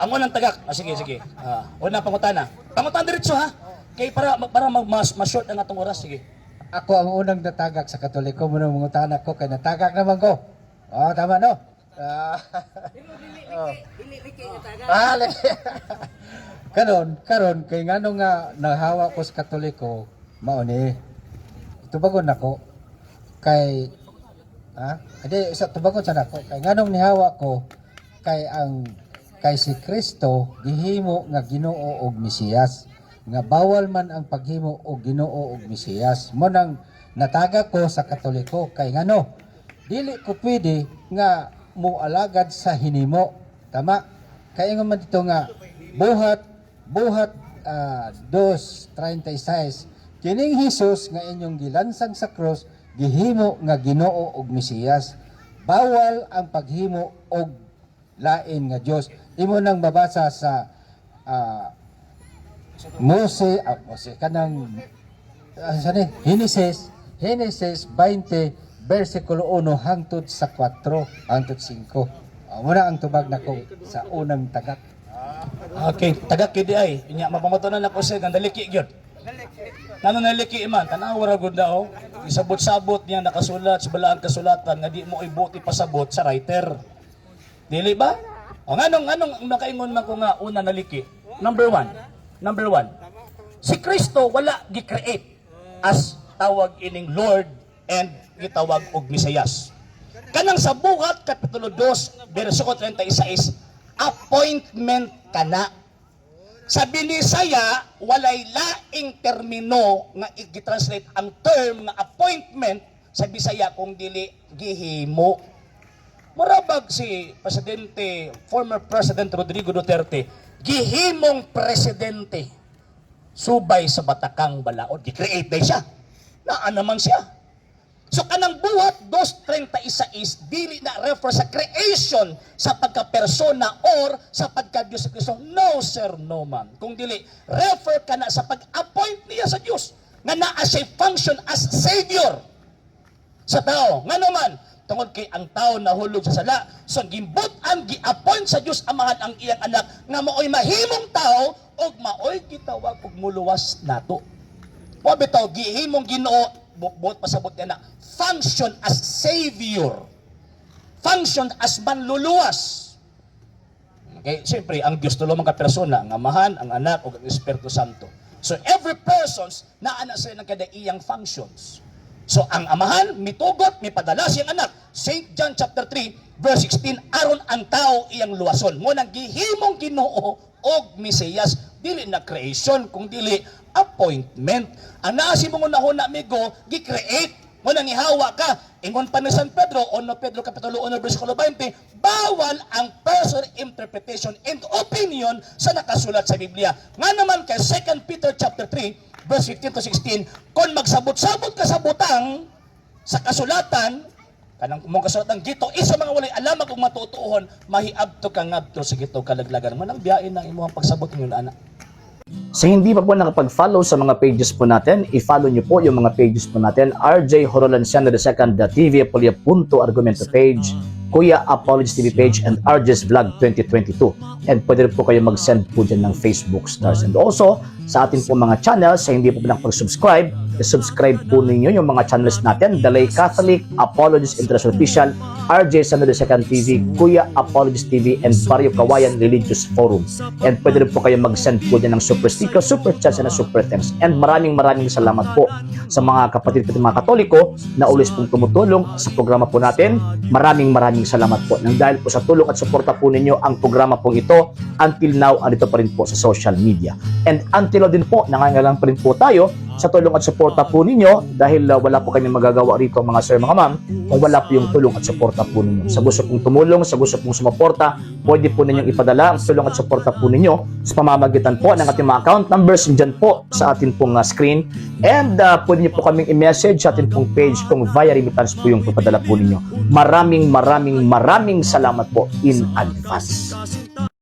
Ang unang tagak. Sige, sige. Unang pangutana. Pangutan diretso ha. Kay para mas-short ang atong oras. Sige. Ako ang unang natagak sa Katoliko, muna mga ko, kaya natagak naman ko. Tama no? Karon, kay ngano nga nahawa ko sa Katoliko, mauni. Tubagon ako, kay, sa tubagon sa nako, kay nganong nihawa ko, kay si Kristo, gihimo nga Ginoo og Mesiyas. Nga bawal man ang paghimo og Ginoo og Mesiyas. Mo nang nataga ko sa Katoliko kay ngano dili ko pwede nga mualagad sa hinimo. Tama? Kay ingon man dito nga buhat 2:36 kining Hesus nga inyong gilansang sa krus gihimo nga Ginoo og Mesiyas. Bawal ang paghimo og lain nga Dios. Imo nang mabasa sa Mose kanang Genesis 20 versikulo 1 hangtod sa 4 hangtod 5. Muna ang tubag nako sa unang tagak. Okay, tagak kidi ay. Inya mapamatunan ako sa gandaliki gyud. Nano naliki man tanaw ra gud daw. Isabot-sabot niya nakasulat sa balaang kasulatan nga di mo ibuti pasabot sa writer. Dili ba? O nganong nakaingon man ko nga una naliki. Number one, si Kristo wala gi-create as tawag ining Lord and gitawag og Mesiyas. Kanang sa buhat kapitulo 2 bersikulo 36 appointment kana. Sa Binisaya walay laing termino nga i-translate ang term nga appointment sa Bisaya kung dili gihimo. Murabag si former President Rodrigo Duterte, gihimong presidente, subay sa Batakang Balaod, gi-create day siya. Naan naman siya. So kanang buhat 2:36 dili na refer sa creation sa pagka-persona or sa pagka-Diyos sa Kristo. No sir, no ma'am. Kung dili, refer ka na sa pag-appoint niya sa Diyos nga naa siya function as Savior sa tao. Nga naman, tungod kay ang tao nahulog sa sala, so gimbot ang gi-appoint sa Dios Amahan ang iyang anak nga maoy mahimong tao og maoy gitawag og muluwas nato. Wa bitaw gihimong Ginoo buot pasabot niya na function as Savior, function as manluluwas. Okay, siyempre ang Dios tulo mga persona, ang Amahan, ang Anak ug ang Espiritu Santo. So every persons naa na sila ng kada iyang functions. So ang Amahan mitugot mipadala siyang anak. St. John chapter 3 verse 16 aron ang tao iyang luwason. Mo nang gihimong Ginoo og Mesiyas dili na creation kung dili appointment. Ang naasi mo una amigo gi-create mo nang ihawa ka. Ingon pa ni San Pedro 1 Pedro kapitulo 1 bersikulo 20 bawal ang personal interpretation and opinion sa nakasulat sa Biblia. Nga naman kay 2 Peter chapter 3 verse 15 to 16, kung magsabot-sabot ka sa butang sa kasulatan, kanang mong kasulatan gito, isa mga walay alam kung matutuhon, mahiabto ka ngadto sa gito kalaglagan. Manang biyain ng imuhang pagsabot ninyo anak. Sa hindi pa po nakapag-follow sa mga pages po natin, i-follow nyo po yung mga pages po natin, RJ Horolanciano II, TV Apolia Punto Argumento page, Kuya Apologist TV page, and RJ's Vlog 2022. And pwede rin po kayo mag-send po dyan ng Facebook stars. And also, sa ating po mga channels, sa hindi po nakapag-subscribe, subscribe po ninyo yung mga channels natin, Dalay Catholic, Apologist International Official, RJ Sano II TV, Kuya Apologist TV, and Barrio Kawayan Religious Forum. And pwede rin po kayo mag-send po dyan ng super sticker, super chats, and super thanks. And maraming salamat po sa mga kapatid at mga Katoliko na ulis pong tumutulong sa programa po natin. Maraming salamat po. Nang dahil po sa tulong at suporta po ninyo, ang programa po ito, until now, andito pa rin po sa social media. And until now din po, nangangailangan pa rin po tayo sa tulong at suporta po ninyo dahil wala po kami magagawa rito mga sir, mga ma'am, kung wala po yung tulong at suporta po ninyo. Sa gusto pong tumulong, sa gusto pong sumuporta, pwede po ninyong ipadala ang tulong at suporta po ninyo sa pamamagitan po ng ating mga account numbers dyan po sa ating pong screen. And pwede nyo po kaming i-message sa ating pong page kung via remittance po yung ipadala po ninyo. Maraming salamat po in advance.